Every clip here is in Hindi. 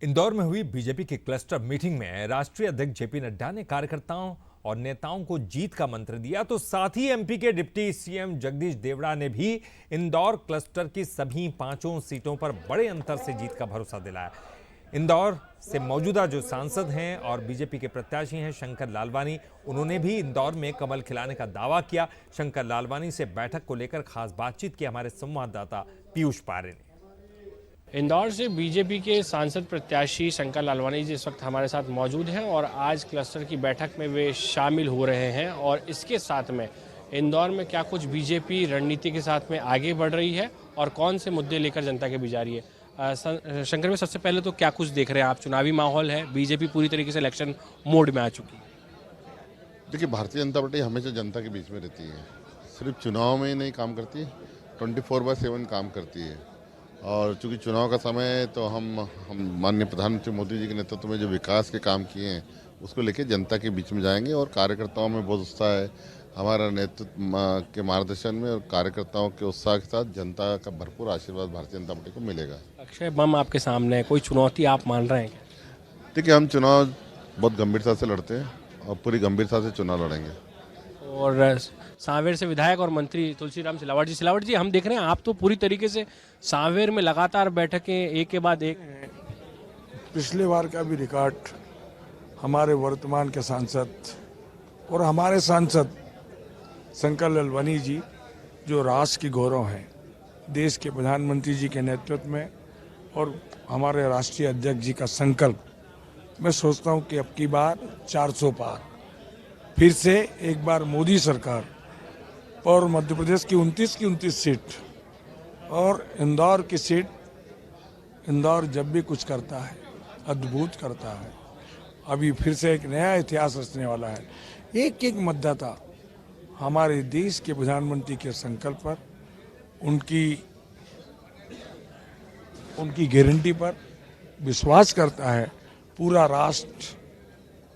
इंदौर में हुई बीजेपी की क्लस्टर मीटिंग में राष्ट्रीय अध्यक्ष जेपी नड्डा ने कार्यकर्ताओं और नेताओं को जीत का मंत्र दिया, तो साथ ही एमपी के डिप्टी सीएम जगदीश देवड़ा ने भी इंदौर क्लस्टर की सभी 5 सीटों पर बड़े अंतर से जीत का भरोसा दिलाया। इंदौर से मौजूदा जो सांसद हैं और बीजेपी के प्रत्याशी हैं शंकर लालवानी, उन्होंने भी इंदौर में कमल खिलाने का दावा किया। शंकर लालवानी से बैठक को लेकर खास बातचीत की हमारे संवाददाता पीयूष पारे ने। इंदौर से बीजेपी के सांसद प्रत्याशी शंकर लालवानी जी इस वक्त हमारे साथ मौजूद हैं और आज क्लस्टर की बैठक में वे शामिल हो रहे हैं। और इसके साथ में इंदौर में क्या कुछ बीजेपी रणनीति के साथ में आगे बढ़ रही है और कौन से मुद्दे लेकर जनता के बीच जा रही है। शंकर में सबसे पहले तो क्या कुछ देख रहे हैं आप? चुनावी माहौल है, बीजेपी पूरी तरीके से इलेक्शन मोड में आ चुकी है। देखिए, भारतीय जनता पार्टी हमेशा जनता के बीच में रहती है, सिर्फ चुनाव में ही नहीं काम करती, 24/7 काम करती है। और चूंकि चुनाव का समय है तो हम माननीय प्रधानमंत्री मोदी जी के नेतृत्व में जो विकास के काम किए हैं उसको लेके जनता के बीच में जाएंगे। और कार्यकर्ताओं में बहुत उत्साह है हमारा नेतृत्व के मार्गदर्शन में, और कार्यकर्ताओं के उत्साह के साथ जनता का भरपूर आशीर्वाद भारतीय जनता पार्टी को मिलेगा। अक्षय बम आपके सामने है, कोई चुनौती आप मान रहे हैं? देखिए, हम चुनाव बहुत गंभीरता से लड़ते हैं और पूरी गंभीरता से चुनाव लड़ेंगे। और सांवेर से विधायक और मंत्री तुलसीराम सिलावट जी हम देख रहे हैं आप तो पूरी तरीके से सांवेर में लगातार बैठकें एक के बाद एक। पिछले बार का भी रिकॉर्ड हमारे वर्तमान के सांसद और हमारे सांसद शंकर लालवानी जी, जो राष्ट्र की गौरव हैं, देश के प्रधानमंत्री जी के नेतृत्व में और हमारे राष्ट्रीय अध्यक्ष जी का संकल्प, मैं सोचता हूं कि अब की बार 400 पार, फिर से एक बार मोदी सरकार और मध्य प्रदेश की 29 सीट और इंदौर की सीट। इंदौर जब भी कुछ करता है अद्भुत करता है। अभी फिर से एक नया इतिहास रचने वाला है। एक एक मतदाता हमारे देश के प्रधानमंत्री के संकल्प पर, उनकी गारंटी पर विश्वास करता है। पूरा राष्ट्र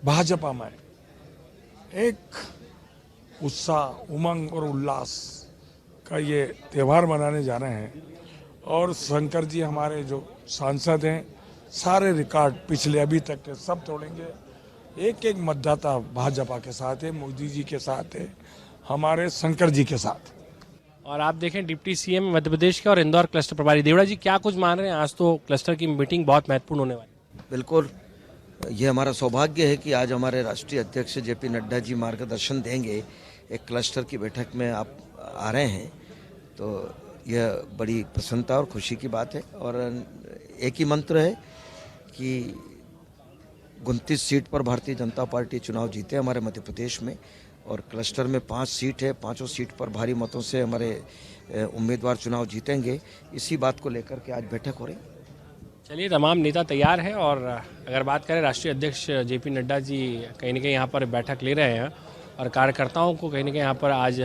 भाजपा में एक उत्साह, उमंग और उल्लास का ये त्यौहार मनाने जा रहे हैं। और शंकर जी हमारे जो सांसद हैं, सारे रिकॉर्ड पिछले अभी तक के सब तोड़ेंगे। एक एक मतदाता भाजपा के साथ है, मोदी जी के साथ है, हमारे शंकर जी के साथ। और आप देखें डिप्टी सीएम मध्य प्रदेश के और इंदौर क्लस्टर प्रभारी देवड़ा जी क्या कुछ मान रहे हैं? आज तो क्लस्टर की मीटिंग बहुत महत्वपूर्ण होने वाली है। बिल्कुल, ये हमारा सौभाग्य है कि आज हमारे राष्ट्रीय अध्यक्ष जेपी नड्डा जी मार्गदर्शन देंगे। एक क्लस्टर की बैठक में आप आ रहे हैं तो यह बड़ी प्रसन्नता और खुशी की बात है। और एक ही मंत्र है कि 29 सीट पर भारतीय जनता पार्टी चुनाव जीते हमारे मध्य प्रदेश में, और क्लस्टर में 5 सीट है, 5 सीट पर भारी मतों से हमारे उम्मीदवार चुनाव जीतेंगे। इसी बात को लेकर के आज बैठक हो रही। चलिए, तमाम नेता तैयार हैं। और अगर बात करें राष्ट्रीय अध्यक्ष जेपी नड्डा जी कहीं ना कहीं यहाँ पर बैठक ले रहे हैं और कार्यकर्ताओं को कहीं ना कहीं यहाँ पर आज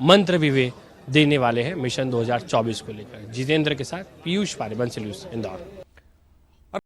मंत्र भी वे देने वाले हैं मिशन 2024 को लेकर। जितेंद्र के साथ पीयूष पारे, बंसल न्यूज़, इंदौर।